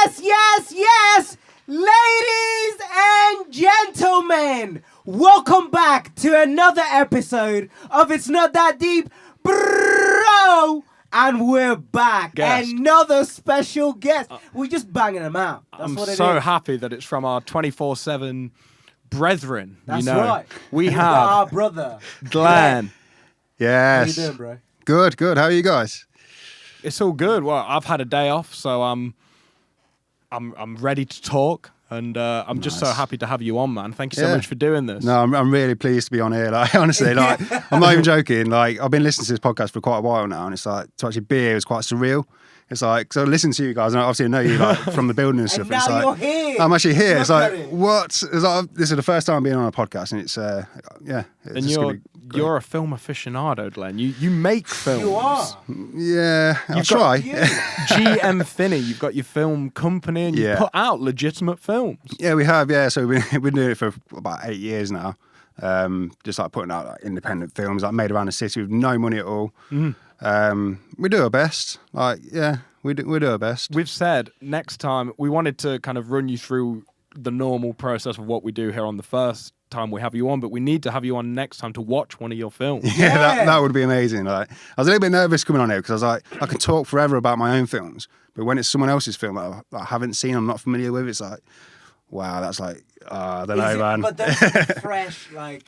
Yes! Ladies and gentlemen, welcome back to another episode of It's Not That Deep, bro! And we're back. Guest. Another special guest. We're just banging them out. That's I'm what it so is. happy that it's from our 24/7 brethren. That's you know. right. We We've have got our brother. Glenn. Yes. How you doing, bro? Good. How are you guys? It's all good. Well, I've had a day off, so I'm ready to talk, and I'm just so Nice. happy to have you on, man. Thank you so Yeah. much for doing this. No, I'm really pleased to be on here. Like, honestly, like, I'm not even joking. Like, I've been listening to this podcast for quite a while now, and it's like, to actually be here is quite surreal. It's like, so I listen to you guys, and obviously I know you like from the building and stuff. And now it's like, you're here. I'm actually here. It's Look at like, it. what? It's like, this is the first time being on a podcast, and it's, yeah. It's And just gonna be great. you're a film aficionado, Glenn. You make films. You are. Yeah, I'll You've try. You. GM-Finney, you've got your film company, and you Yeah. put out legitimate films. Yeah, we have. Yeah, so we've been doing it for about 8 years now. Just like putting out like independent films like made around the city with no money at all. We do our best. Like, yeah, we do our best. We've said next time we wanted to kind of run you through the normal process of what we do here on the first time we have you on, but we need to have you on next time to watch one of your films. Yeah, Yeah. that would be amazing. Like, I was a little bit nervous coming on here because I was like, I can talk forever about my own films, but when it's someone else's film that I haven't seen, I'm not familiar with, it's like, wow, that's like, I don't know, man. But there's fresh, like,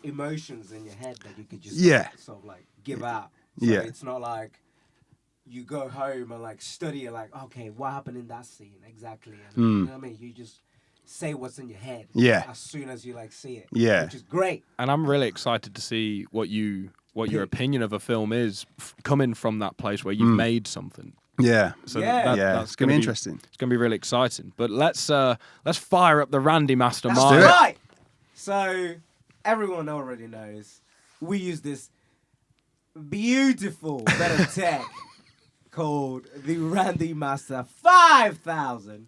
emotions in your head that you could just sort of like give out. So Yeah. it's not like you go home and like study and like, okay, what happened in that scene exactly? And you know what I mean? You just say what's in your head Yeah. as soon as you like see it. Yeah. Which is great. And I'm really excited to see what your opinion of a film is coming from that place where you've made something. Yeah. So Yeah. It's going to be interesting. It's going to be really exciting. But let's fire up the Randy Master That's Mind. do it. right. So everyone already knows we use this beautiful bit of tech called the Randy Master 5000,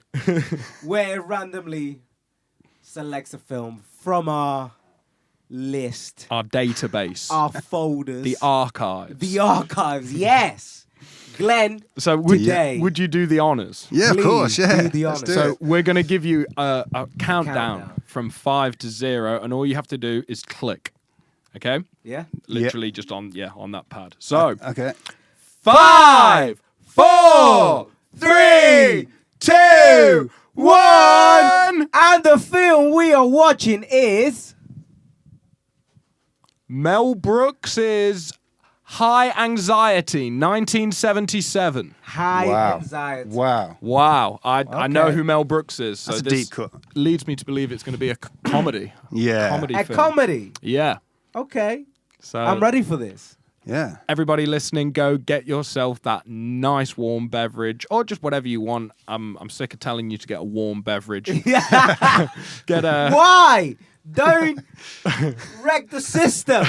where it randomly selects a film from our list, Our database, our folders, the archives. the archives. Yes, Glenn. So today. would you do the honors? Yeah, Please of course. Yeah. do the Let's honours. do So it. we're going to give you a countdown Countdown. from 5 to 0, and all you have to do is click. Okay? Yeah. Literally just on that pad. So Okay. 5, 4, 3, 2, 1. And the film we are watching is Mel Brooks's High Anxiety, 1977. High Wow. Anxiety. Wow. Wow, I know Okay. who Mel Brooks is. So That's a this deep cut. leads me to believe it's going to be a comedy. Yeah. Comedy A film. comedy. Yeah. Okay. So I'm ready for this. Yeah. everybody listening, go get yourself that nice warm beverage or just whatever you want. I'm sick of telling you to get a warm beverage. Yeah. Get a Why? Don't wreck the system.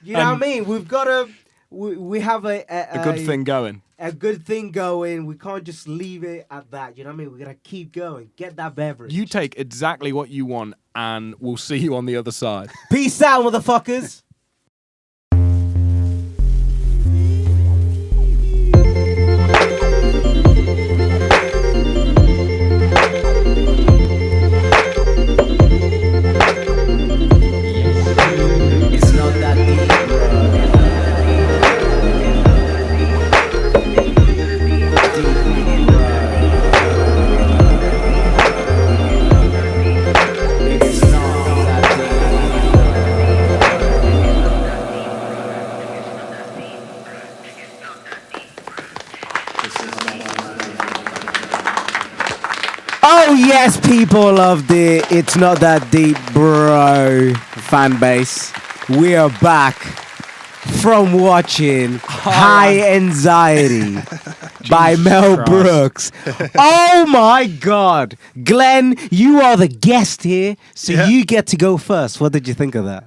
You know what I mean? We've got to. We have a good thing going. A good thing going. We can't just leave it at that. You know what I mean? We gotta keep going. Get that beverage. You take exactly what you want, and we'll see you on the other side. Peace out, motherfuckers. It's not that deep, It's not that Oh yes, people of the It's Not That Deep Bro fan base. We are back from watching High Anxiety by Mel Christ. Brooks. Oh my God. Glenn, you are the guest here, so Yeah. you get to go first. What did you think of that?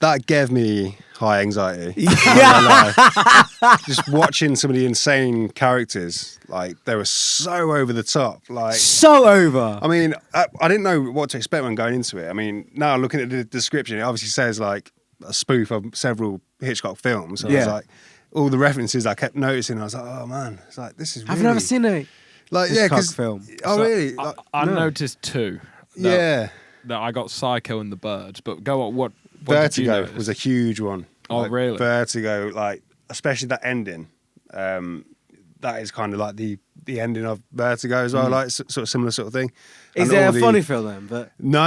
That gave me high anxiety. I'm not gonna lie. Just watching some of the insane characters, like they were so over the top. Like, So over. I mean, I didn't know what to expect when going into it. I mean, now looking at the description, it obviously says like a spoof of several Hitchcock films. So I was Yeah. like, all the references I kept noticing, I was like, oh man, it's like this is. I've really... never seen it. Like, Hitchcock because film. oh So, really? I No. noticed two. Yeah, That I got Psycho and the Birds, but go on. What did you Vertigo notice? was a huge one. Oh, Like, really? Vertigo, like especially that ending. That is kind of like the ending of Vertigo as well. Like sort of similar sort of thing. Is And it all a funny film then? But No.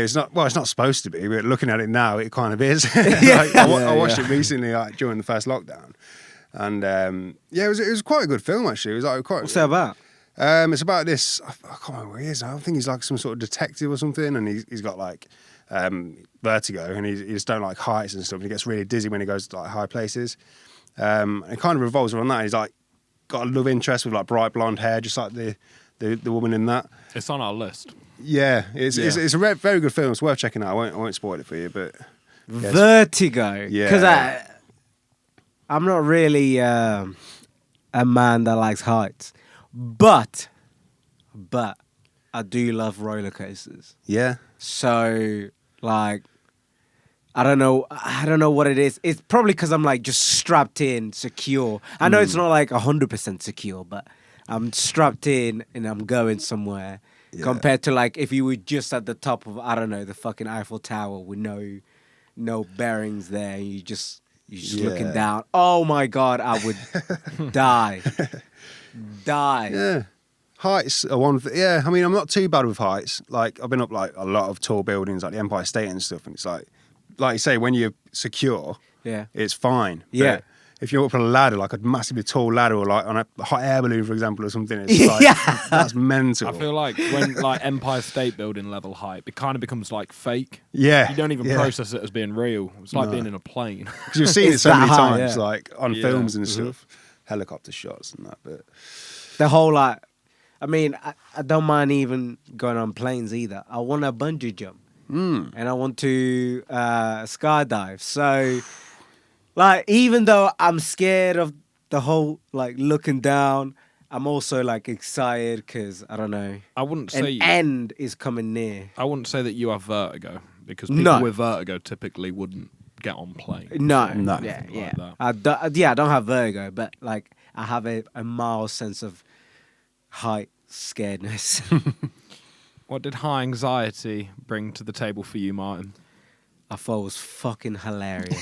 It's not. Well, it's not supposed to be. But looking at it now, it kind of is. Yeah. Like, I watched it recently, like during the first lockdown, and it was quite a good film actually. It was like quite. What's that about? It's about this. I can't remember what he is. I think he's like some sort of detective or something, and he's got like vertigo, and he just don't like heights and stuff. And he gets really dizzy when he goes to like high places. And it kind of revolves around that. He's like got a love interest with like bright blonde hair, just like the woman in that. It's on our list. Yeah, it's a very good film. It's worth checking out. I won't spoil it for you, but yes. Vertigo. Yeah. Because I'm not really a man that likes heights, but I do love roller coasters. Yeah, So like, I don't know what it is. It's probably because I'm like just strapped in, secure. I know it's not like 100% secure, but I'm strapped in and I'm going somewhere. Yeah. Compared to like if you were just at the top of, I don't know, the fucking Eiffel Tower with no bearings there, and you just looking down. Oh my God, I would die. yeah. Heights are one. Yeah, I mean, I'm not too bad with heights. Like I've been up like a lot of tall buildings, like the Empire State and stuff, and it's like you say, when you're secure, Yeah. it's fine. Yeah. But if you're up on a ladder, like a massively tall ladder, or like on a hot air balloon, for example, or something, it's like that's mental. I feel like when like Empire State Building level height, it kind of becomes like fake. Yeah, You don't even yeah. process it as being real. It's like being in a plane. Because you've seen it It's so that many high, times, yeah. like on Yeah. films and stuff, helicopter shots and that. But The whole like, I mean, I don't mind even going on planes either. I want to bungee jump, and I want to skydive. So, like, even though I'm scared of the whole like looking down, I'm also like excited because I don't know, I wouldn't an say end is coming near. I wouldn't say that you have vertigo because people No. with vertigo typically wouldn't get on planes. No, No. yeah, Something yeah. like that. I don't have vertigo, but like I have a mild sense of height scaredness. What did high anxiety bring to the table for you, Martin? I thought it was fucking hilarious.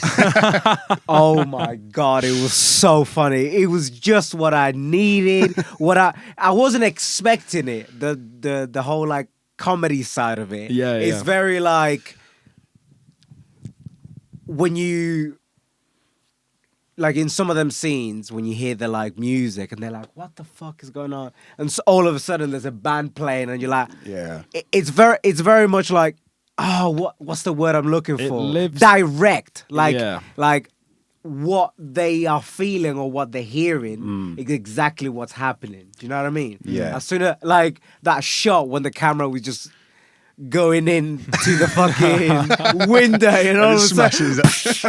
Oh my God, it was so funny. It was just what I needed. What I wasn't expecting it. The whole like comedy side of it. Yeah, It's yeah. very like when you like in some of them scenes when you hear the like music and they're like, what the fuck is going on? And so all of a sudden there's a band playing and you're like, yeah, it's very much like, oh, what's the word I'm looking It for? lives- Direct, like Yeah. like what they are feeling or what they're hearing is exactly what's happening. Do you know what I mean? Yeah. As soon as like that shot when the camera was just going in to the fucking window and all and of it a sudden smashes.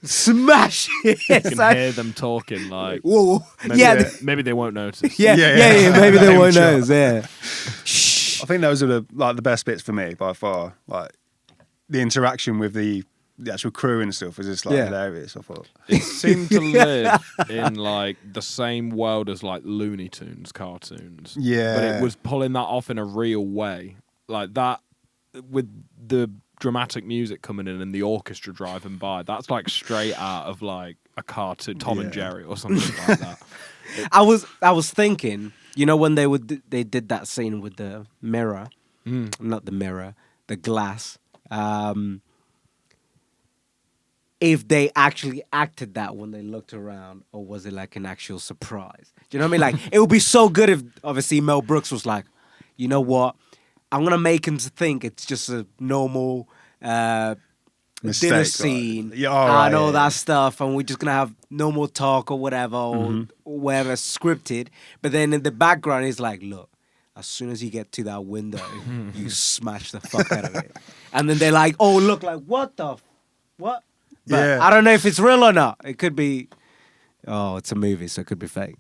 smash it. You It's can like, hear them talking like whoa, maybe, yeah, maybe they won't notice. yeah, Yeah. maybe they Same won't shot. notice. Yeah. Shh. I think those are the best bits for me by far. Like the interaction with the actual crew and stuff was just like Yeah. hilarious. I thought. It seemed to live in like the same world as like Looney Tunes cartoons. Yeah. But it was pulling that off in a real way. Like that with the dramatic music coming in and the orchestra driving by. That's like straight out of like a cartoon, Tom and Yeah. Jerry or something like that. I was thinking, you know, when they did that scene with the mirror, not the mirror, the glass. If they actually acted that when they looked around, or was it like an actual surprise? Do you know what I mean? Like it would be so good if obviously Mel Brooks was like, you know what, I'm gonna make him think it's just a normal dinner Mistake, right? scene Yeah, all right, and all yeah, that yeah. stuff, and we're just gonna have normal talk or whatever, or whatever scripted. But then in the background, he's like, look, as soon as you get to that window, you smash the fuck out of it. And then they're like, oh, look, like, what? But Yeah. I don't know if it's real or not. It could be, oh, it's a movie, so it could be fake.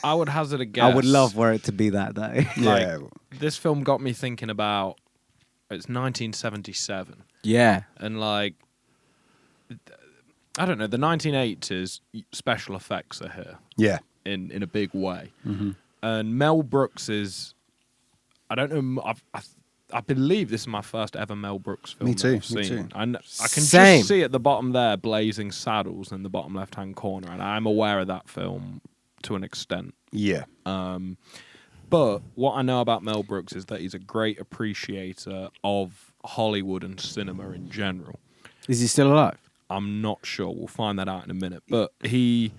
I would hazard a guess. I would love for it to be that, though. Yeah. This film got me thinking about it's 1977 Yeah. and like I don't know, the 1980s special effects are here Yeah. in a big way. And Mel Brooks is, I don't know, I believe this is my first ever Mel Brooks film. Me too, I've seen. me too. And I can Same. just see at the bottom there, Blazing Saddles in the bottom left-hand corner, and I'm aware of that film to an extent. Yeah. But what I know about Mel Brooks is that he's a great appreciator of Hollywood and cinema in general. Is he still alive? I'm not sure. We'll find that out in a minute. But he,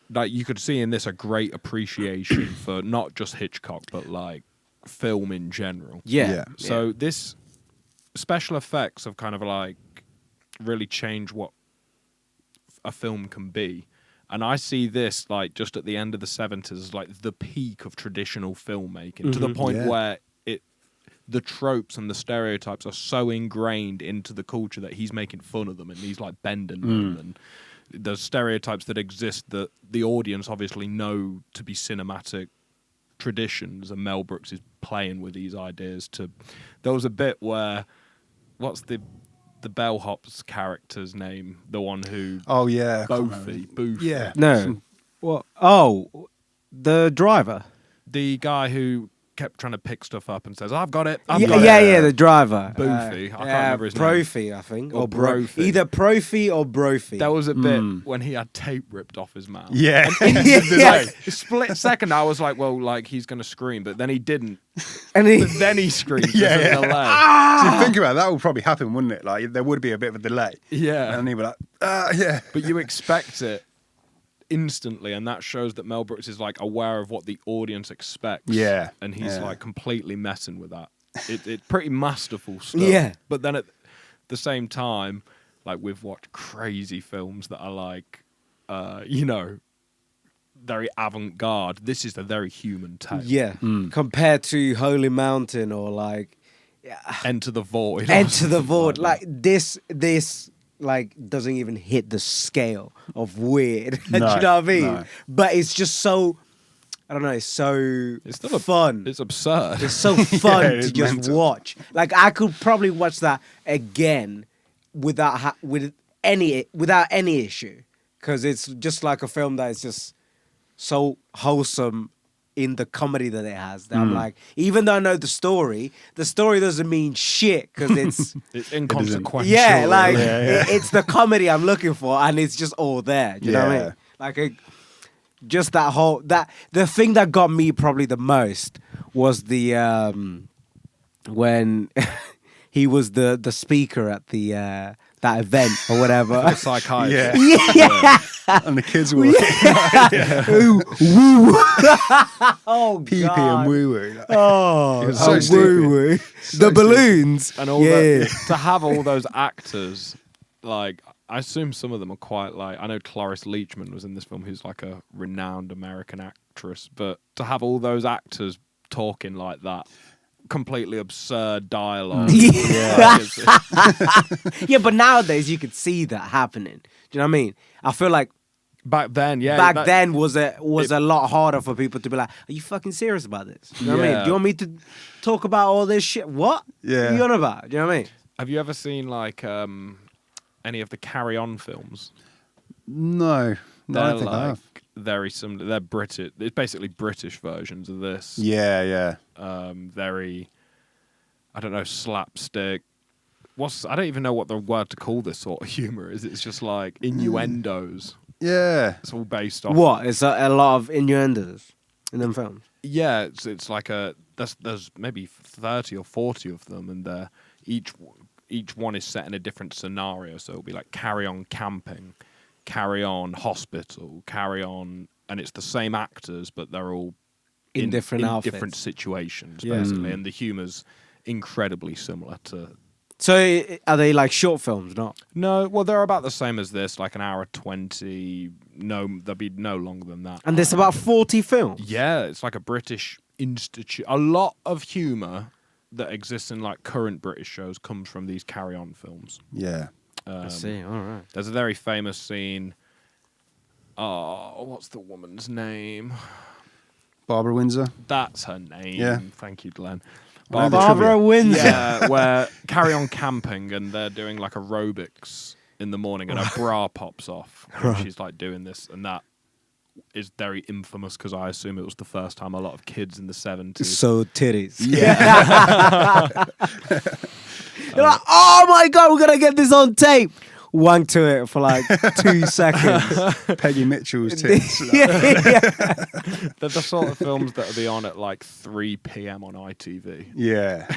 like, you could see in this a great appreciation for not just Hitchcock, but like film in general. Yeah. So this special effects have kind of like really changed what a film can be. And I see this like just at the end of the 70s as like the peak of traditional filmmaking, to the point where the tropes and the stereotypes are so ingrained into the culture that he's making fun of them and he's like bending them. And there's stereotypes that exist that the audience obviously know to be cinematic traditions, and Mel Brooks is playing with these ideas. There was a bit where, what's the bellhop's character's name? The one who... Oh, yeah. Boofy. Yeah. No. What? Oh, the driver. The guy who kept trying to pick stuff up and says, I've got it. Yeah, the driver. Boofy. I can't remember his name. Profi, I think. Or Brophy. Either Profi or Brophy. There was a bit when he had tape ripped off his mouth. Yeah. Like, a split second, I was like, well, like, he's going to scream, but then he didn't. And But then he screamed. Yeah, There's a yeah. delay. So you think about it, that would probably happen, wouldn't it? Like, there would be a bit of a delay. Yeah. And he'd be like, yeah. But you expect it instantly, and that shows that Mel Brooks is like aware of what the audience expects. Yeah. And he's Yeah. like completely messing with that. It's pretty masterful stuff. Yeah. But then at the same time, like, we've watched crazy films that are like, very avant-garde. This is a very human take. Yeah. Compared to Holy Mountain or like Enter the Void. Enter the Void. Like this like doesn't even hit the scale of weird. Do you know what I mean? No. But it's just so, I don't know, it's so still fun. It's absurd. It's so fun it's to just mental. watch. Like I could probably watch that again without any issue, because it's just like a film that is just so wholesome in the comedy that it has. That I'm like, even though I know the story doesn't mean shit because it's It's inconsequential. yeah, like Yeah. it's the comedy I'm looking for, and it's just all there. Do you know what I Yeah. mean? Like just that whole the thing that got me probably the most was the when he was the speaker at the that event or whatever. The psychiatrist. Yeah. And the kids were Ooh, woo. Oh pee pee God. and woo woo. Oh, It was so woo stupid. woo. So The balloons. And all yeah. that, to have all those actors, like, I assume some of them are quite like, I know Cloris Leachman was in this film, who's like a renowned American actress, but to have all those actors talking like that, completely absurd dialogue. Yeah. Like, Yeah, but nowadays you could see that happening. Do you know what I mean? I feel like back then, yeah. back then was a lot harder for people to be like, "Are you fucking serious about this?" You know what I mean? Yeah. Do you want me to talk about all this shit? What? Yeah. What are you on about? Do you know what I mean? Have you ever seen like any of the Carry On films? No, I They're don't think I like have. very similar. They're British. It's basically British versions of this. Yeah. Very, I don't know, slapstick. I don't even know what the word to call this sort of humor is. It's just like innuendos. Yeah. It's all based off. What? It's a lot of innuendos in them films. Yeah, it's like there's maybe 30 or 40 of them, and each one is set in a different scenario. So it'll be like Carry On Camping, Carry On Hospital, Carry On, and it's the same actors, but they're all In different outfits. different situations, Yeah. basically, and the humor's incredibly similar to. So are they like short films? Not. No, well, they're about the same as this, like an hour 20. No, there'll be no longer than that. And there's about 40 films. Yeah, it's like a British institute. A lot of humour that exists in like current British shows comes from these Carry On films. Yeah. I see. All right. There's a very famous scene. Oh, what's the woman's name? Barbara Windsor. That's her name. Yeah. Thank you, Glenn. I know the Barbara trivia. Windsor. Yeah, where Carry On Camping, and they're doing like aerobics in the morning, and her bra pops off. And she's like doing this, and that is very infamous because I assume it was the first time a lot of kids in the 70s. So titties. Yeah. You're like, oh my God, we're going to get this on tape. Wank to it for like 2 seconds. Peggy Mitchell's tits. yeah. They're the sort of films that will be on at like 3 p.m. on ITV. Yeah.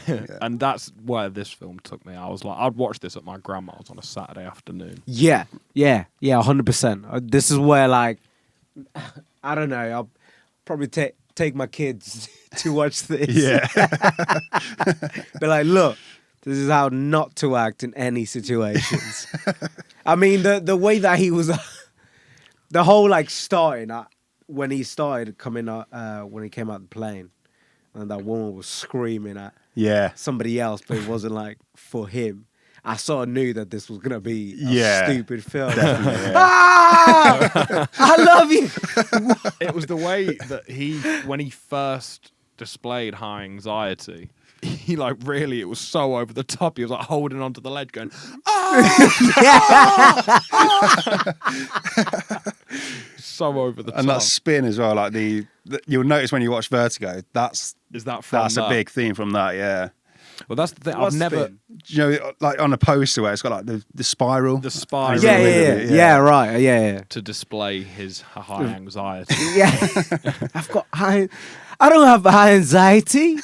And that's where this film took me. I was like, I'd watch this at my grandma's on a Saturday afternoon. Yeah, 100%. This is where, like, I don't know, I'll probably take my kids to watch this. Yeah. Be like, look, this is how not to act in any situations. I mean, the way that he was, the whole, like, starting, when he started coming out, when he came out the plane, and that woman was screaming at somebody else, but it wasn't, like, for him. I sort of knew that this was going to be a stupid film. Definitely, I love you. It was the way that when he first displayed high anxiety, he like really, it was so over the top. He was like holding onto the ledge going, so over the top. And that spin as well, like you'll notice when you watch Vertigo, that's a big theme from that, yeah. Well, that's the thing. What's I've never, spin? You know, like on a poster where it's got like the spiral. the spiral Yeah, right. Yeah. to display his high anxiety. Yeah. I don't have high anxiety.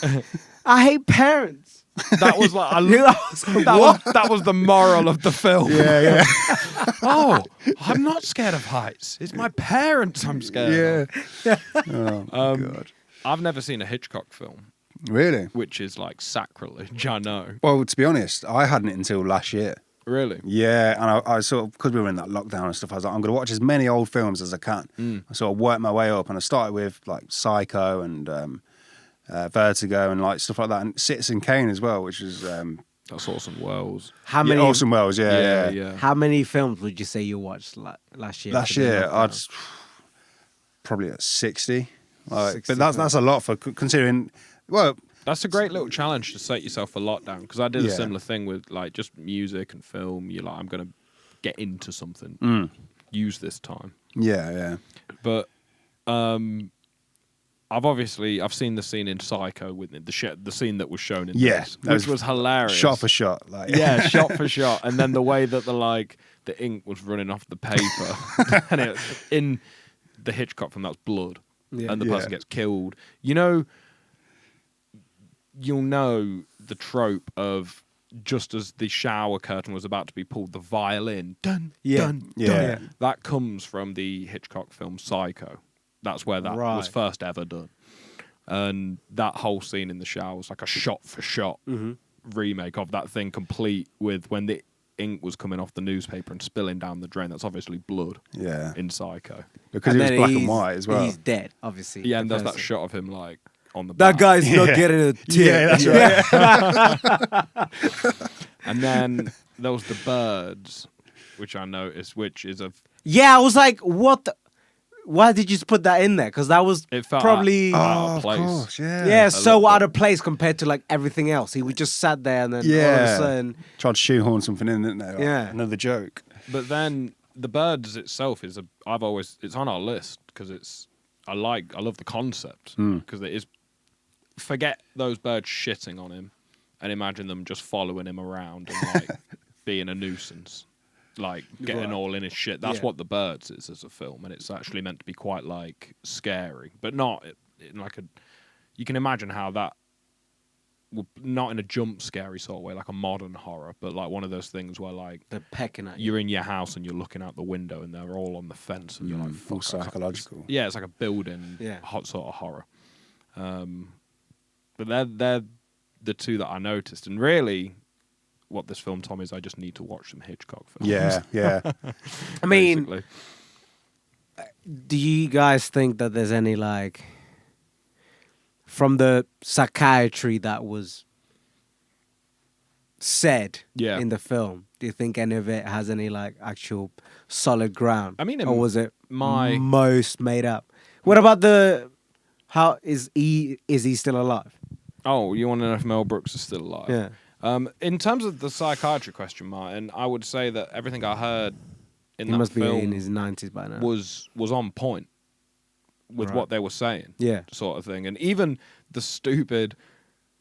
I hate parents. That was like, that was the moral of the film. Yeah. Oh, I'm not scared of heights. It's my parents I'm scared of. Oh, God. I've never seen a Hitchcock film, Really? which is like sacrilege, I know. Well, to be honest, I hadn't until last year. Really? Yeah, and I sort of, because we were in that lockdown and stuff, I was like, I'm going to watch as many old films as I can. I sort of worked my way up, and I started with like Psycho and Vertigo and like stuff like that, and Citizen Kane as well, which is That's Orson Welles. How many? Orson Welles, yeah. How many films would you say you watched last year? Last year, I'd probably at 60. Like, 60 but that's a lot for considering. Well, That's a great little challenge to set yourself for lockdown, because I did a similar thing with like just music and film. You're like, I'm going to get into something, use this time. Yeah. But I've seen the scene in Psycho with the scene that was shown in this, which was hilarious. Shot for shot, like shot for shot, and then the way that the ink was running off the paper, and in the Hitchcock film, that's blood, and the person gets killed. You'll know the trope of just as the shower curtain was about to be pulled, the violin, dun, dun, dun. That comes from the Hitchcock film Psycho. That's where that was first ever done. And that whole scene in the shower was like a shot-for-shot remake of that thing, complete with when the ink was coming off the newspaper and spilling down the drain. That's obviously blood in Psycho. Because it was black and white as well. He's dead, obviously. Yeah, and there's that shot of him like on the That back. guy's not getting a tip. Yeah, that's right. And then there was the birds, which I noticed, which is Yeah, I was like, what the... Why did you just put that in there? Because that was it felt probably... out of Of place. course, Yeah, so out of place compared to like everything else. He would just sat there and then all of a sudden... Tried to shoehorn something in, didn't they? Like, another joke. But then the birds itself it's on our list because I love the concept, because it is, forget those birds shitting on him and imagine them just following him around and like being a nuisance, like getting all in his shit. That's what the birds is as a film, and it's actually meant to be quite like scary, but not in like you can imagine how that, not in a jump scary sort of way, like a modern horror, but like one of those things where like they're pecking at you. You're in your house and you're looking out the window and they're all on the fence and you're like, full fuck, psychological. Yeah, it's like a building hot sort of horror. But they're the two that I noticed, and really what this film, Tom, is I just need to watch some Hitchcock films. Yeah. I mean, basically. do you guys think that there's any like... from the psychiatry that was said in the film, do you think any of it has any like actual solid ground? I mean, or was it most made up? What about how is he still alive? Oh, you want to know if Mel Brooks is still alive? Yeah. In terms of the psychiatry question, Martin, I would say that everything I heard in he that must film be in his 90s by now. was on point. with Right. what they were saying. Yeah. Sort of thing. And even the stupid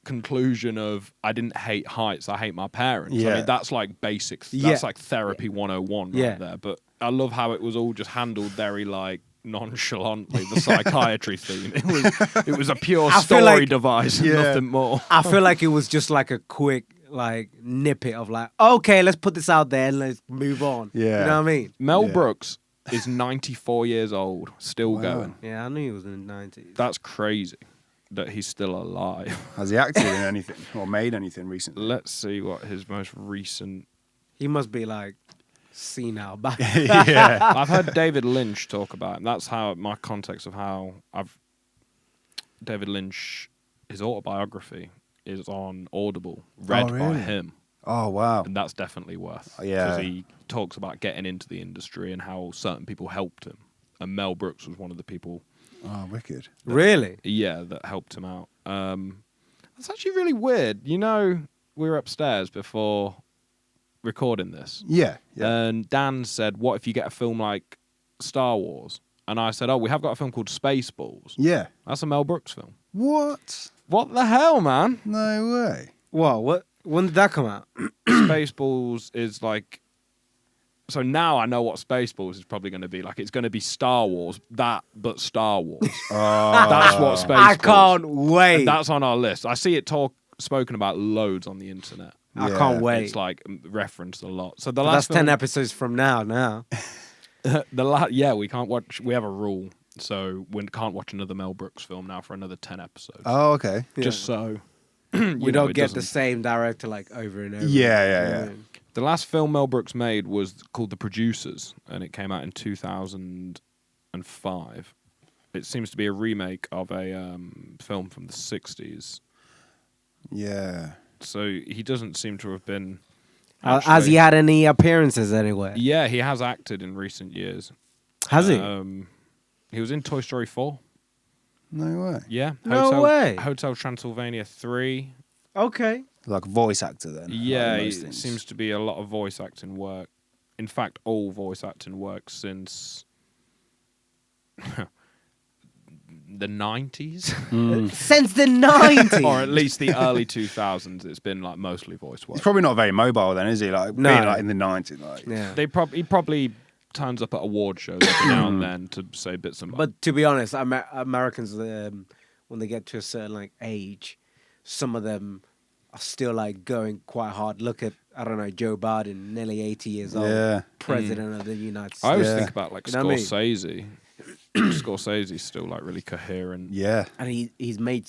conclusion of I didn't hate heights, I hate my parents. I Yeah. mean, that's like basic. That's Yeah. like therapy 101 Yeah. right there. But I love how it was all just handled very like nonchalantly, the psychiatry theme. It was a pure I feel story like- device and Yeah. nothing more. I feel like it was just like a quick like nippet of like, okay, let's put this out there and let's move on. Yeah. You know what I mean? Mel Yeah. Brooks is 94 years old, still Wow. going. Yeah, I knew he was in the 90s. That's crazy that he's still alive. Has he acted in anything or made anything recently? Let's see what his most recent. He must be like senile back. Yeah. I've heard David Lynch talk about him. That's how my context of how I've. David Lynch, his autobiography is on Audible, read by really? him, Oh wow. and that's definitely worth. Yeah. because he talks about getting into the industry and how certain people helped him, and Mel Brooks was one of the people. Oh, wicked. Really? Yeah, that helped him out. That's actually really weird. You know, we were upstairs before recording this, Yeah. Yeah. and Dan said, "What if you get a film like Star Wars?" And I said, "Oh, we have got a film called Spaceballs. Yeah. That's a Mel Brooks film." What? What the hell, man? No way. What? When did that come out? Spaceballs is like. So now I know what Spaceballs is probably going to be like. It's going to be Star Wars, but Star Wars. Oh. That's what Spaceballs. I can't wait. And that's on our list. I see it spoken about loads on the internet. I Yeah. can't wait. It's like referenced a lot. So the But last that's 10 film- episodes from now. yeah, we can't watch. We have a rule, so we can't watch another Mel Brooks film now for another 10 episodes. Oh, okay. Just so We don't get the same director like over and over. Yeah, You yeah, know yeah. what I mean? The last film Mel Brooks made was called The Producers, and it came out in 2005. It seems to be a remake of a film from the 60s. Yeah. So he doesn't seem to have been. Has he actually- had any appearances anywhere? Yeah, he has acted in recent years. Has he? He was in Toy Story 4. No way. Yeah. No way. Hotel Transylvania 3. Okay. Like a voice actor then. Yeah, like it most things. seems to be a lot of voice acting work. In fact, all voice acting work since the 90s. Since the 90s. Or at least the early 2000s. It's been like mostly voice work. He's probably not very mobile then, is he? Like No. being like in the 90s. Like. Yeah. He probably turns up at award shows every now and then to say bits and But to be honest, Americans, when they get to a certain like age, some of them are still like going quite hard. Look at, I don't know, Joe Biden, nearly 80 years old, Yeah. president of the United States. I always Yeah. think about like You know what I mean? Scorsese. Scorsese's still like really coherent. Yeah. And he's made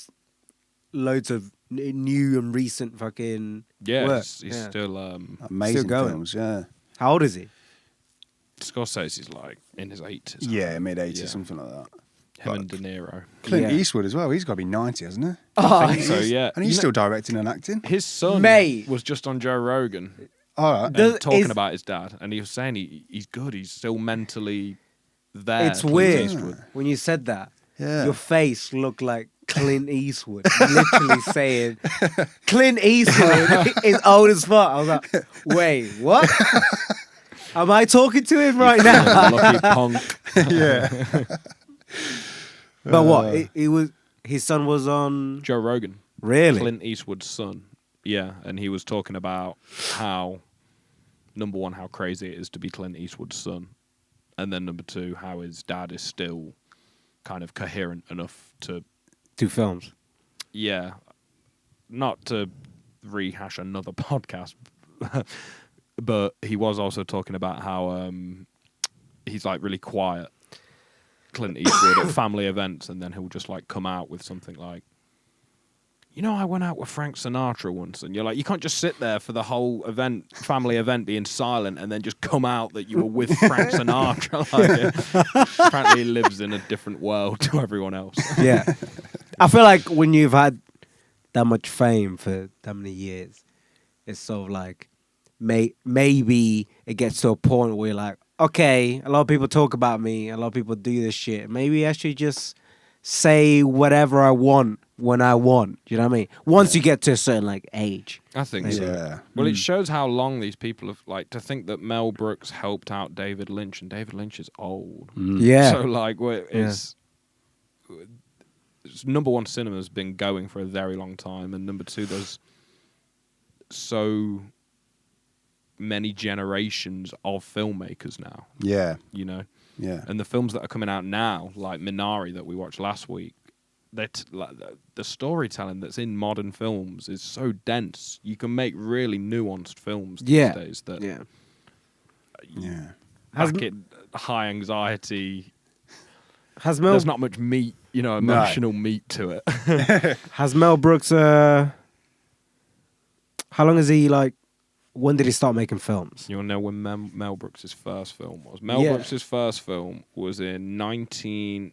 loads of new and recent fucking Yeah, work. he's Yeah. still Amazing going. films, yeah. How old is he? Scorsese's like in his 80s. Yeah, mid 80s, Yeah. something like that. Him and De Niro. Clint Yeah. Eastwood as well. He's got to be 90, hasn't he? I think so, yeah. And he's You know, still directing and acting. his son Mate. was just on Joe Rogan All right. and Does- talking is- about his dad, and he was saying he's good. He's still mentally there. It's Clint weird Eastwood. when you said that. Yeah. Your face looked like Clint Eastwood. Literally saying, Clint Eastwood is old as fuck. I was like, wait, what? Am I talking to him right now? Lucky punk. yeah. But what? He was. His son was on. Joe Rogan. Really? Clint Eastwood's son. Yeah, and he was talking about how, number one, how crazy it is to be Clint Eastwood's son, and then number two, how his dad is still kind of coherent enough to, 2 films. yeah, not to rehash another podcast, but he was also talking about how he's like really quiet, Clint Eastwood, at family events, and then he'll just like come out with something like, you know, I went out with Frank Sinatra once, and you're like, you can't just sit there for the whole event, family event, being silent, and then just come out that you were with Frank Sinatra. Apparently, he lives in a different world to everyone else. Yeah. I feel like when you've had that much fame for that many years, it's sort of like maybe it gets to a point where you're like, okay, a lot of people talk about me, a lot of people do this shit. Maybe I should just say whatever I want when I want. You know what I mean? Once you get to a certain like age. I think so. Yeah. Well, it shows how long these people have, like, to think that Mel Brooks helped out David Lynch, and David Lynch is old. Yeah. So, like, it's number one, cinema's been going for a very long time, and number two, there's so many generations of filmmakers now. Yeah. You know, Yeah. and the films that are coming out now, like Minari that we watched last week, like the storytelling that's in modern films is so dense. You can make really nuanced films these days that back in high anxiety. There's not much meat, emotional meat to it. Has Mel Brooks? How long has he when did he start making films? You want to know when Mel Brooks' first film was? Mel Brooks' first film was in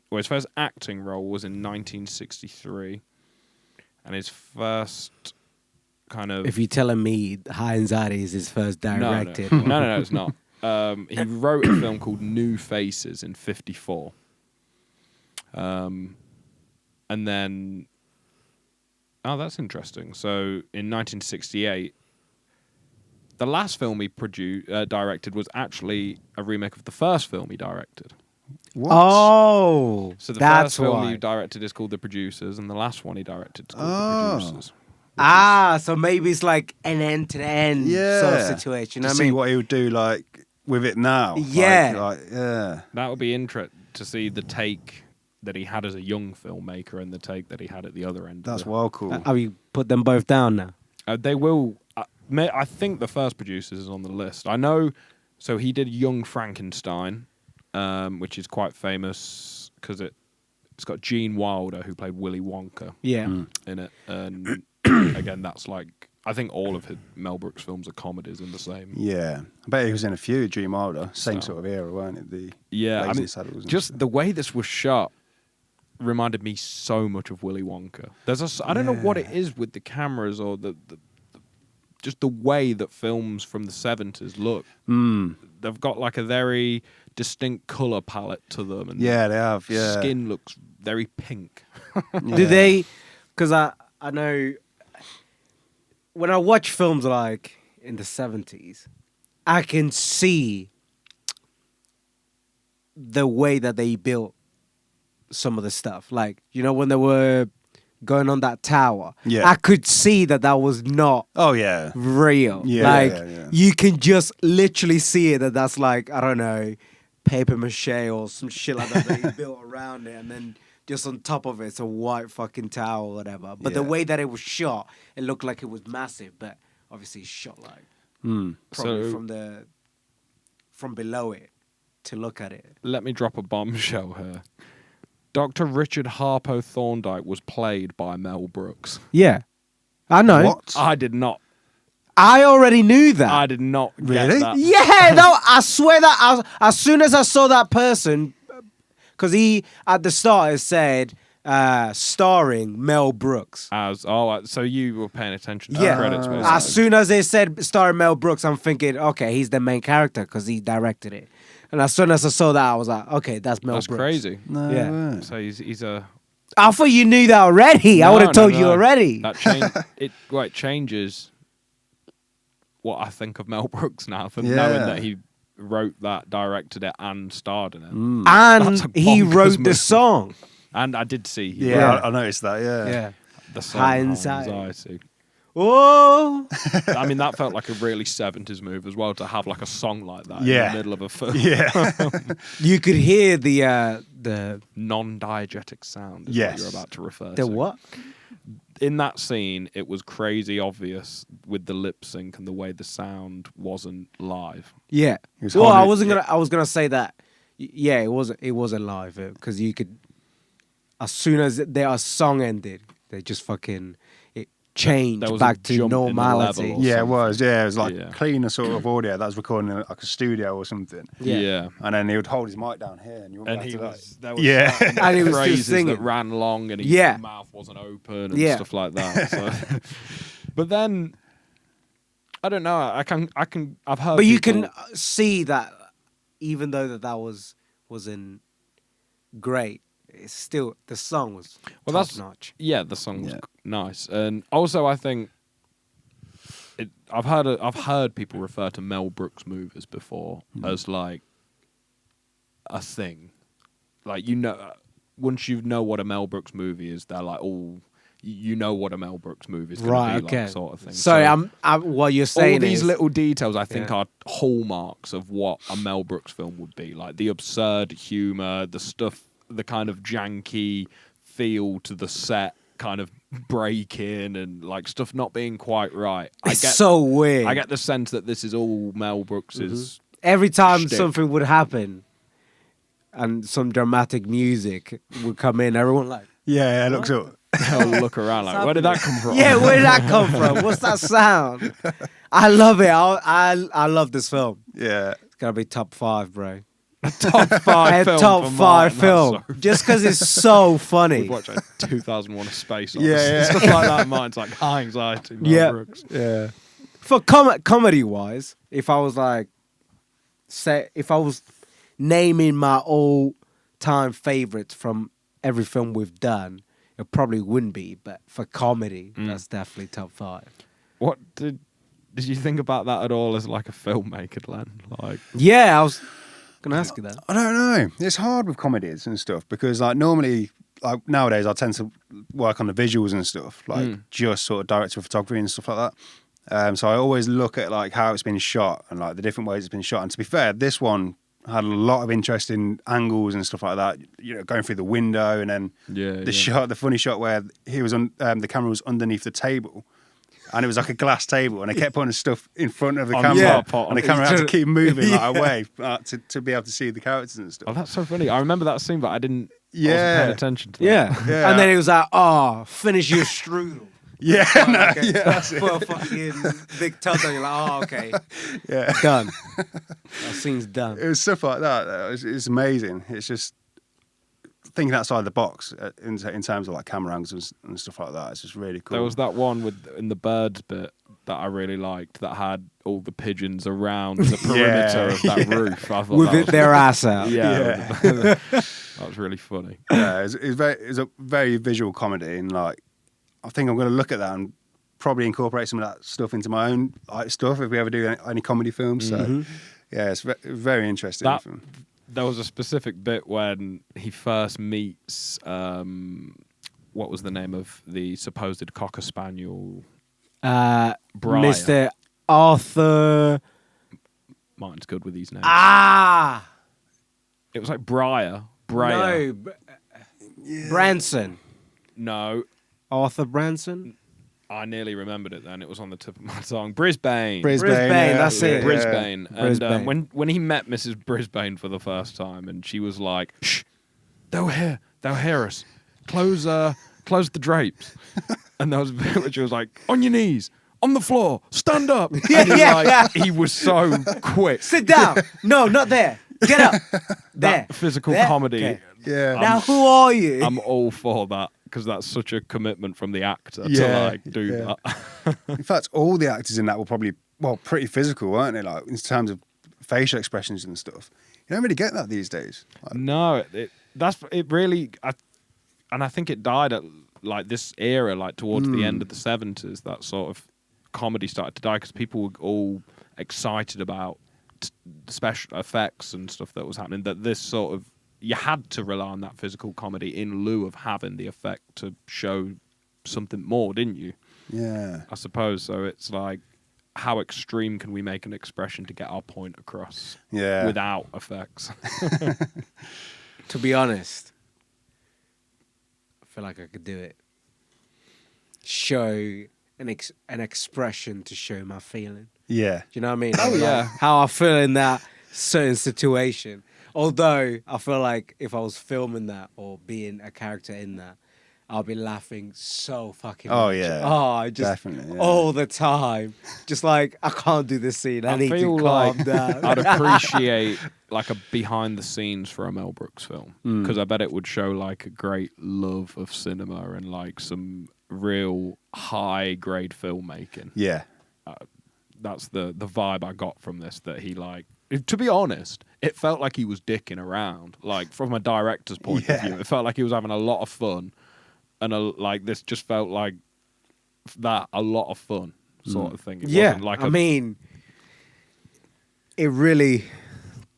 his first acting role was in 1963. And his first kind of... If you're telling me High Anxiety is his first directed... No, it's not. He wrote a film called New Faces in 1954. And then... Oh, that's interesting. So in 1968... The last film he directed was actually a remake of the first film he directed. What? Oh, So the that's first film why. he directed is called The Producers, and the last one he directed is called The Producers. So maybe it's like an end-to-end sort of situation. To see what he would do with it now. Yeah. That would be interesting to see the take that he had as a young filmmaker and the take that he had at the other end. That's well cool. Have you put them both down now? They will... I think the first Producers is on the list. I know... So he did Young Frankenstein, which is quite famous because it's got Gene Wilder, who played Willy Wonka, in it. And again, that's I think all of Mel Brooks' films are comedies in the same. Yeah. I bet he was in a few, Gene Wilder. Same sort of era, weren't it? Just the way this was shot reminded me so much of Willy Wonka. I don't know what it is with the cameras or just the way that films from the 70s look. They've got a very distinct colour palette to them. And they have, skin looks very pink. Do they... Because I know... When I watch films in the 70s, I can see the way that they built some of the stuff. When they were... going on that tower, I could see that was not real. You can just literally see it that's I don't know, paper mache or some shit like that that you built around it, and then just on top of it's a white fucking tower or whatever. But the way that it was shot, it looked like it was massive, but obviously it's shot probably from below it to look at it. Let me drop a bombshell here. Dr. Richard Harpo Thorndike was played by Mel Brooks. Yeah. I know. What? I did not. I already knew that. I did not get Really? that. Yeah, no, I swear that as soon as I saw that person, because he, at the start, it said, starring Mel Brooks. So you were paying attention to the Yeah. credits, basically. As soon as they said starring Mel Brooks, I'm thinking, okay, he's the main character because he directed it. And as soon as I saw that, I was like, okay, that's Mel That's Brooks. crazy. No Yeah. way. So he's a... I thought you knew that already. I would have told you already. That it changes what I think of Mel Brooks now, from knowing that he wrote that, directed it, and starred in it. And he wrote the move. song. And I did see. I noticed that, Yeah. The song High Anxiety. Oh. I mean, that felt like a really 70s move as well, to have a song like that in the middle of a film. Yeah. You could hear the Non-diegetic sound is Yes. what you're about to refer to. the what? In that scene, it was crazy obvious with the lip sync and the way the sound wasn't live. Yeah. He was Well, holding I was gonna say that. Yeah, it wasn't live because you could. As soon as their song ended, they just fucking changed There was back a to jump in the normality. level. Yeah, it was. Yeah, it was like Yeah. cleaner sort of audio that was recording in a studio or something. Yeah. And then he would hold his mic down here, and you went And back he to was, that. there was Yeah. certain And he was just phrases singing. that ran long and his mouth wasn't open and Yeah. stuff like that. So. But then, I don't know. I've heard. But you people- can see that even though that wasn't great, it's still the song was top notch. Yeah, the song was nice, and also I think I've heard people refer to Mel Brooks movies before as a thing, once you know what a Mel Brooks movie is, they're like, oh, you know what a Mel Brooks movie is going Right, to be okay. like, sort of thing. Sorry, So I'm what you're saying all these is, little details, I think, Yeah. are hallmarks of what a Mel Brooks film would be. Like the absurd humor, the stuff, the kind of janky feel to the set, kind of break-in and like stuff not being quite right. it's so weird. I get the sense that this is all Mel Brooks's. Every time shtick. something would happen and some dramatic music would come in, everyone like, Yeah, it looks up. They'll look around like, where did that come from? yeah, where did that come from? What's that sound? I love it. I love this film. Yeah. It's gotta be top 5, bro. top 5 film. Top for 5 Martin, film. that's so- Just because it's so funny. We'd watch like 2001: A Space Yeah, Odyssey. yeah. Stuff like that. Mine's like high anxiety. Mel Yeah. Brooks. Yeah. For comedy wise, if I was like, if I was naming my all time favorites from every film we've done, it probably wouldn't be. But for comedy, that's definitely top 5. What did you think about that at all as like a filmmaker, Glenn? Like, Yeah, I was gonna ask you that. I don't know. It's hard with comedies and stuff because like normally, like nowadays, I tend to work on the visuals and stuff, like just sort of director of photography and stuff like that. So I always look at like how it's been shot and like the different ways it's been shot. And to be fair, this one had a lot of interesting angles and stuff like that. You know, going through the window and then the funny shot where he was on the camera was underneath the table. And it was like a glass table, and they kept putting stuff in front of the On camera, top, and the camera had to keep moving like, Yeah. away to be able to see the characters and oh, stuff. that's so funny. I remember that scene, but I didn't. I Yeah. wasn't paying attention to that. Yeah. And then it was like, oh, finish your strudel. Yeah, no, Like a- yeah, that's it. Put a fucking big tub on. You're like, oh, okay, Yeah, done. That scene's done. it was stuff like that. It's amazing. It's just thinking outside the box in terms of like camera angles and stuff like that. It's just really cool. There was that one in the birds bit that I really liked that had all the pigeons around the perimeter of that roof. I thought With that was their ass out. Yeah, that was really funny. Yeah, it's a very visual comedy, and like I think I'm going to look at that and probably incorporate some of that stuff into my own like stuff if we ever do any comedy films. So yeah, it's very interesting. That- There was a specific bit when he first meets what was the name of the supposed Cocker Spaniel? Briar. Mr. Arthur. Martin's good with these names. Ah, It was like Briar. no, Branson. No, Arthur Branson. I nearly remembered it then. It was on the tip of my tongue. Brisbane. Brisbane, that's it. Brisbane. And Brisbane. when he met Mrs. Brisbane for the first time, and she was like, "Shh, they'll hear us. Close the drapes." And there was a bit which was like, "On your knees, on the floor, stand up." And he was so quick. Sit down. No, not there. Get up. There. That physical There. comedy. Okay. Yeah. Now, who are you? I'm all for that because that's such a commitment from the actor to Yeah, like do yeah. that. In fact, all the actors in that were probably pretty physical, weren't they? Like in terms of facial expressions and stuff. You don't really get that these days. Like, No, it really, and I think it died at like this era, like towards the end of the 70s. That sort of comedy started to die because people were all excited about special effects and stuff that was happening. That this sort of you had to rely on that physical comedy in lieu of having the effect to show something more, didn't you? yeah. I suppose so. It's like, how extreme can we make an expression to get our point across Yeah. without effects? To be honest, I feel like I could do it. Show an expression to show my feeling. Yeah. Do you know what I mean? Oh, Like, yeah. how I feel in that certain situation. Although I feel like if I was filming that or being a character in that, I'll be laughing so fucking Oh, much. yeah. Oh, I just Definitely, yeah. all the time. Just like I can't do this scene. I need to feel calm like down. I'd appreciate like a behind the scenes for a Mel Brooks film because I bet it would show like a great love of cinema and like some real high grade filmmaking. Yeah. That's the vibe I got from this, that he like, to be honest, it felt like he was dicking around. Like from a director's point of view, it felt like he was having a lot of fun, and like this just felt like that a lot of fun sort of thing. It Yeah, wasn't like I mean, it really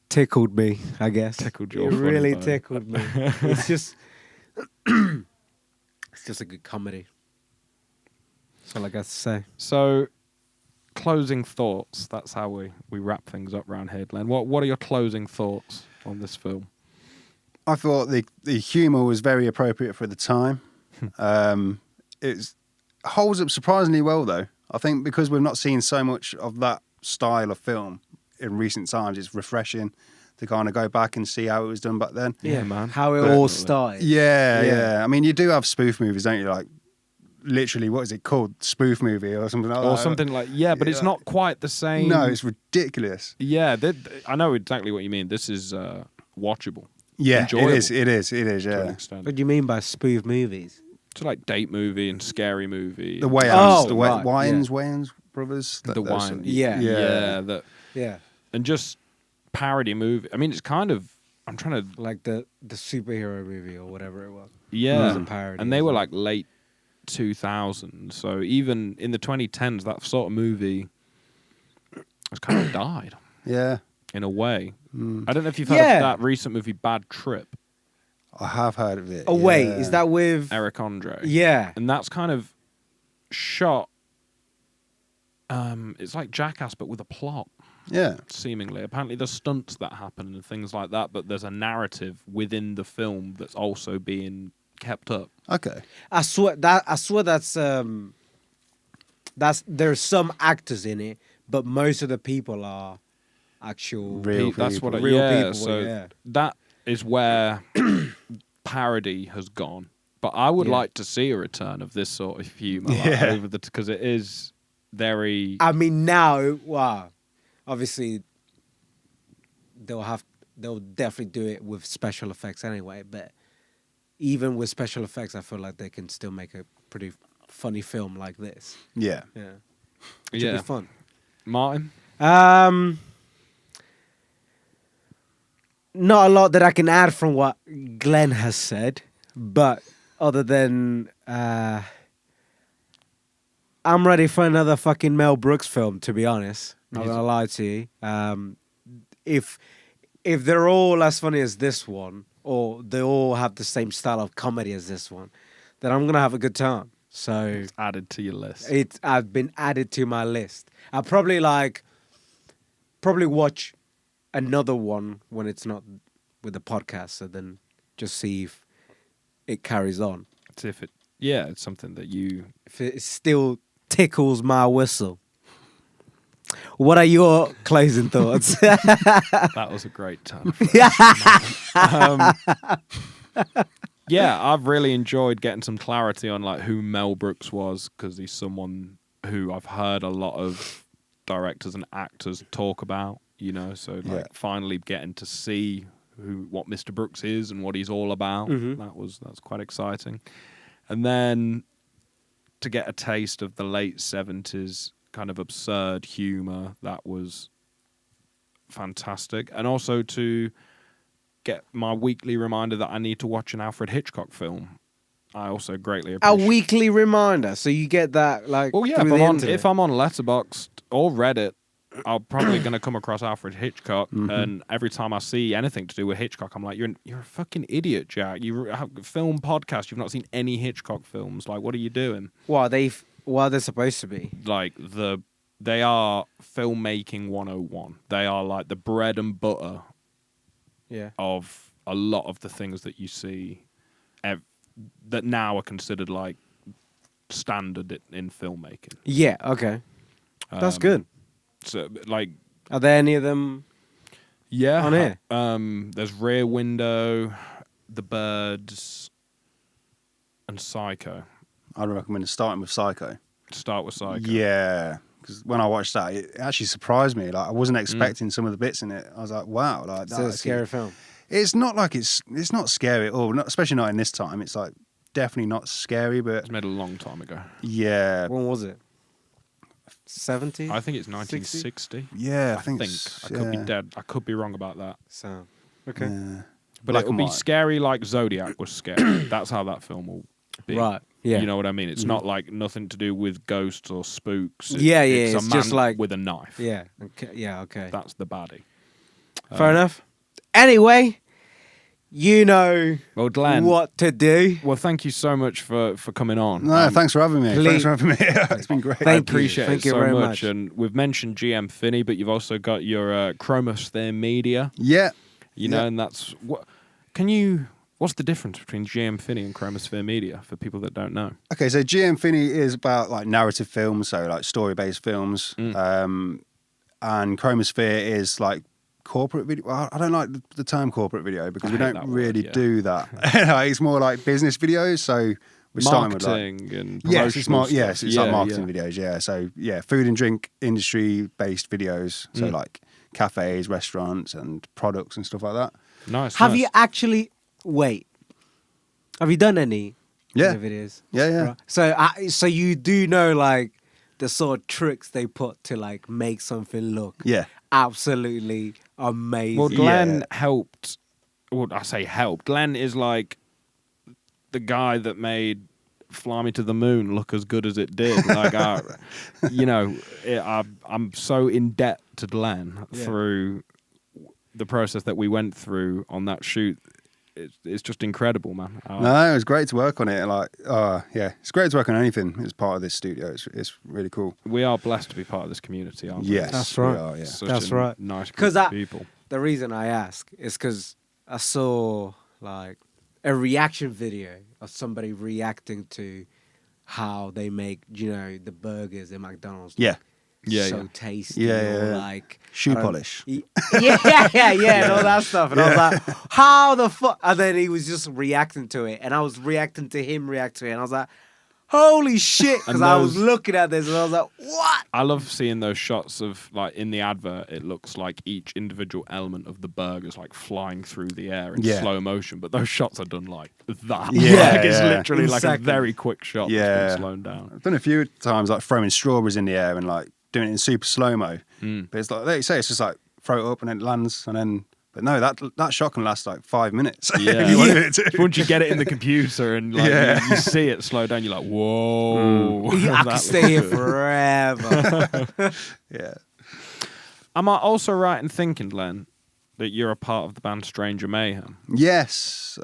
tickled me, I guess. Tickled your It funny really bone. tickled me. It's just It's just a good comedy. That's all I got to say. So, closing thoughts. That's how we wrap things up round here, Glenn. What are your closing thoughts on this film? I thought the humour was very appropriate for the time. It holds up surprisingly well, though. I think because we've not seen so much of that style of film in recent times, it's refreshing to kind of go back and see how it was done back then. Yeah, man. How it But- all started. Yeah. I mean, you do have spoof movies, don't you? Like, literally, what is it called? Spoof movie or something like that? Or something like, yeah, but it's Yeah. not quite the same. No, it's ridiculous. Yeah, I know exactly what you mean. This is watchable. Yeah, Enjoyable. it is, To an yeah. extent. What do you mean by spoof movies? It's like date movie and scary movie. The Wayans, Oh, the right, Wayans brothers. the those wine. sort of- Yeah. Yeah. Yeah. And just parody movie. I mean, it's kind of. I'm trying to. Like the superhero movie or whatever it was. Yeah. It was a parody, And they were wasn't like late 2000s. So even in the 2010s, that sort of movie has kind of died Yeah, in a way. Mm. I don't know if you've heard Yeah. of that recent movie, Bad Trip, I have heard of it. Oh, wait. yeah. Is that with... Eric Andre. Yeah. And that's kind of shot. It's like Jackass, but with a plot. Yeah, Seemingly, apparently, there's stunts that happen and things like that, but there's a narrative within the film that's also being kept up. okay. I swear that's there's some actors in it, but most of the people are actual Real That's people. what. Real Yeah, people, so yeah. that is where parody has gone. But I would Yeah. like to see a return of this sort of humor, Yeah. over the because it is very. I mean, now, wow, obviously they'll definitely do it with special effects anyway. But even with special effects, I feel like they can still make a pretty funny film like this. Yeah. Yeah, it should Yeah, be fun. Martin. Not a lot that I can add from what Glenn has said, but other than I'm ready for another fucking Mel Brooks film, to be honest. Not gonna lie to you. If they're all as funny as this one, or they all have the same style of comedy as this one, then I'm gonna have a good time. So Added to your list. I've been added to my list. I'll probably watch another one when it's not with the podcast, so then just see if it carries on. It's if it. Yeah, it's something that you. If it still tickles my whistle. What are your closing thoughts? That was a great turn. Yeah, I've really enjoyed getting some clarity on like who Mel Brooks was, because he's someone who I've heard a lot of directors and actors talk about. You know, so like Yeah. finally getting to see what Mr. Brooks is and what he's all about. Mhm. That's quite exciting. And then to get a taste of the late 70s kind of absurd humor, that was fantastic. And also to get my weekly reminder that I need to watch an Alfred Hitchcock film. I also greatly A appreciate. weekly reminder, so you get that like. Well, yeah, through the internet. if I'm on Letterboxd or Reddit, I'm probably going to come across Alfred Hitchcock, and every time I see anything to do with Hitchcock, I'm like, you're a fucking idiot, Jack. You have a film podcast. You've not seen any Hitchcock films. Like, what are you doing? What they're supposed to be. Like they are filmmaking 101. They are like the bread and butter Yeah. of a lot of the things that you see that now are considered like standard in filmmaking. Yeah. Okay. That's good. So, like, Are there any of them? yeah, On here? There's Rear Window, The Birds, and Psycho. I'd recommend starting with Psycho. Start with Psycho. Yeah, because when I watched that, it actually surprised me. Like I wasn't expecting some of the bits in it. I was like, wow, like It's a scary film. It's not like it's not scary at all. Not, especially not in this time. It's like definitely not scary, but It's made a long time ago. yeah, When was it? 70? I think it's 1960. yeah. I I think think. it's- I could be yeah, dead. I could be wrong about that. So, okay. yeah. But Black it will and be white. scary like Zodiac was scary. That's how that film will be. Right. Yeah. You know what I mean? It's not like nothing to do with ghosts or spooks. Yeah, It's it's a man just like- with a knife. Yeah. Okay. Yeah. Okay. That's the baddie. Fair enough. Anyway, you know Well, Glenn, what to do. well, thank you so much for coming on. No, thanks for having me. please- Thanks for having me. It's been great. I Thank you. appreciate Thank it you so very much. much. And we've mentioned GM Finney, but you've also got your Chromosphere Media, Yeah. you know, Yeah. and that's what. What's the difference between GM Finney and Chromosphere Media for people that don't know? Okay, so GM Finney is about like narrative films, so like story-based films, Mm. and Chromosphere is like corporate video. Well, I don't like the term corporate video because I we hate don't that word, really yeah. do that. It's more like business videos. So we're starting with like Marketing and yes, it's promotional yes, stuff. it's like marketing yeah. videos. Yeah, so yeah, food and drink industry-based videos. So Mm. like cafes, restaurants, and products and stuff like that. Nice. Have nice. you actually have you done any Yeah. videos? Yeah, yeah. Right. So you do know like the sort of tricks they put to like make something look Yeah. absolutely amazing. Well, Glenn Yeah. helped. Well, I say helped. Glenn is like the guy that made Fly Me to the Moon look as good as it did. Like, I'm so in debt to Glenn Yeah. through the process that we went through on that shoot. It's just incredible, man. No, it was great to work on it. Like, yeah, it's great to work on anything as part of this studio. It's really cool. We are blessed to be part of this community, aren't we? Yes, That's we right. are, yeah. Such That's a right. Nice 'Cause group of that- people. The reason I ask is because I saw like a reaction video of somebody reacting to how they make, the burgers in McDonald's. Yeah. Yeah, so yeah. tasty. Yeah, or yeah, yeah. like Shoe I don't- polish. Yeah, and all that stuff. And I was like, how the fuck? And then he was just reacting to it, and I was reacting to him react to it, and I was like, holy shit! Because And I was those- looking at this, and I was like, what? I love seeing those shots of like in the advert. It looks like each individual element of the burger's like flying through the air in Yeah. slow motion, but those shots are done like that. Yeah, like, it's yeah. literally In like seconds. a very quick shot Yeah. that's been slowed down. I've done a few times like throwing strawberries in the air and like doing it in super slow mo. Mm. But it's like you say, it's just like throw it up and then it lands and then. But no, that shot can last like 5 minutes Yeah. if you wanted it to. Once you get it in the computer and like Yeah. you see it slow down, you're like, whoa. I that could looks stay here good. forever. Yeah. Am I also right in thinking, Glenn, that you're a part of the band Stranger Mayhem? Yes,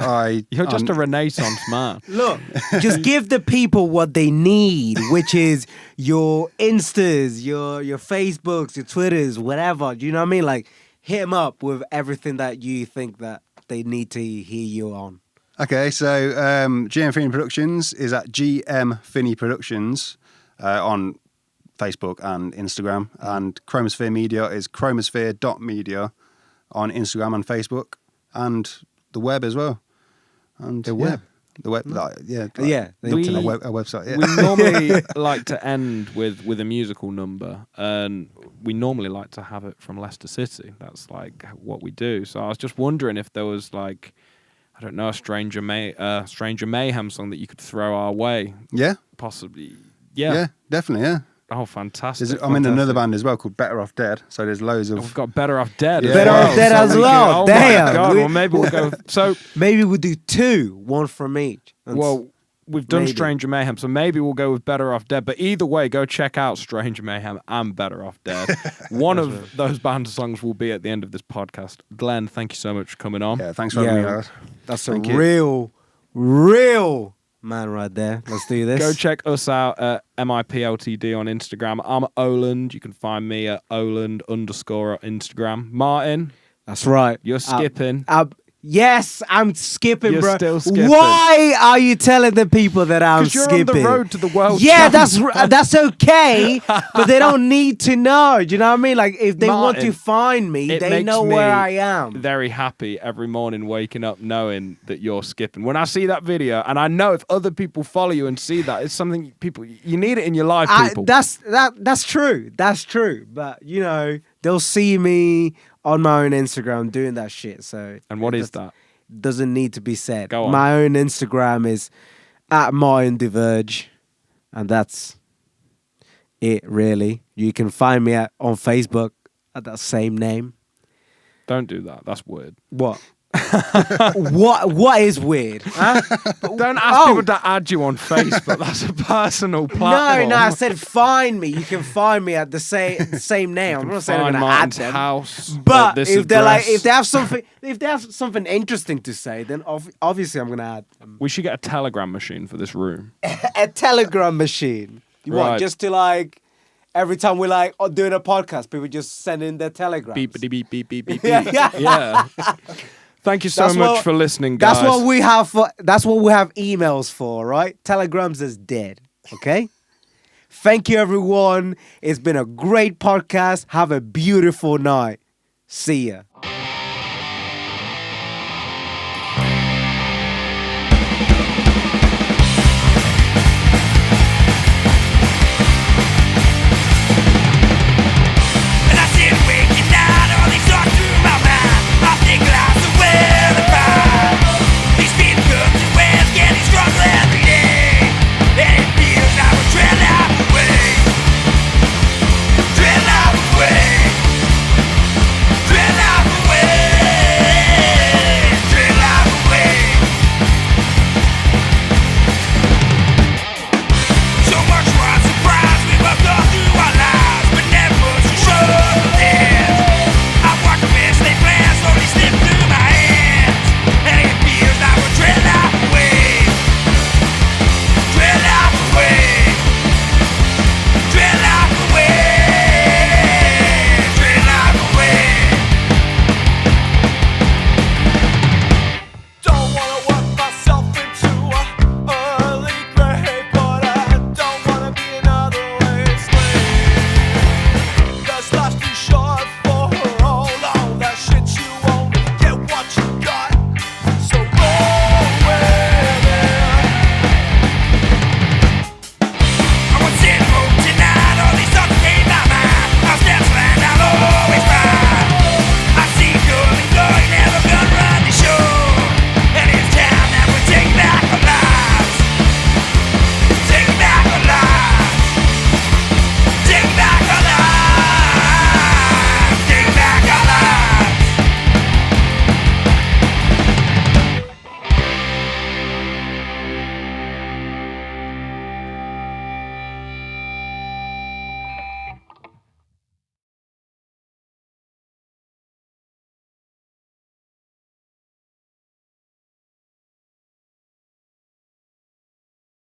You're just a renaissance man. Look, just give the people what they need, which is your Instas, your Facebooks, your Twitters, whatever. Do you know what I mean? Like, hit them up with everything that you think that they need to hear you on. Okay, so GM Finney Productions is at GM Finney Productions on Facebook and Instagram, and Chromosphere Media is chromosphere.media on Instagram and Facebook, and the web as well. And The web? the web, like, yeah, Yeah, the We- internet. a website. Yeah. We normally like to end with a musical number, and we normally like to have it from Leicester City. That's like what we do. So I was just wondering if there was like, I don't know, a Stranger Mayhem song that you could throw our way, yeah, possibly. yeah, Yeah. definitely, yeah. Oh, fantastic! I'm in another fantastic. band as well called Better Off Dead. So there's loads of We've got Better Off Dead. Yeah. as Better well, Off Dead so as we well. could- oh Damn. My God. We- Well, maybe we'll go. So, Maybe we'll do two, one from each. well, we've done Maybe. Stranger Mayhem, so maybe we'll go with Better Off Dead. But either way, go check out Stranger Mayhem and Better Off Dead. One of those band songs will be at the end of this podcast. Glenn, thank you so much for coming on. yeah. Thanks for having me, Yeah. guys. That's Thank a you. real man right there. Let's do this. Go check us out at MIPLTD on Instagram. I'm Oland. You can find me at Oland_ on Instagram. Martin, That's right. you're skipping. Yes, I'm skipping, You're bro. still skipping. Why are you telling the people that I'm 'Cause you're skipping? on the road to the world. Yeah, champ. that's okay, but they don't need to know. Do you know what I mean? Like, if they want to Martin, find me, it they makes know me where I am. very happy every morning waking up knowing that you're skipping. When I see that video, and I know if other people follow you and see that, it's something you need it in your life, people. That's true. That's true. But they'll see me on my own Instagram doing that shit. So And what is that? Doesn't need to be said. Go on. My own Instagram is at Martin DeVerge, and that's it. Really, you can find me on Facebook at that same name. Don't do that. That's weird. What? What is weird? Huh? Don't ask people to add you on Facebook. That's a personal platform. No, I said find me. You can find me at the same name. I'm not saying I'm Find gonna add Martin's them. house. But at this if they're like, address. if they have something interesting to say, then obviously I'm gonna add them. We should get a telegram machine for this room. A telegram machine. You want Right. just to like every time we're like doing a podcast, people just send in their telegrams. Beep, beep, beep, beep, beep, beep. Yeah. Yeah. Thank you so That's much what- for listening, guys. That's what we have for. That's what we have emails for, right? Telegrams is dead. Okay. Thank you, everyone. It's been a great podcast. Have a beautiful night. See ya.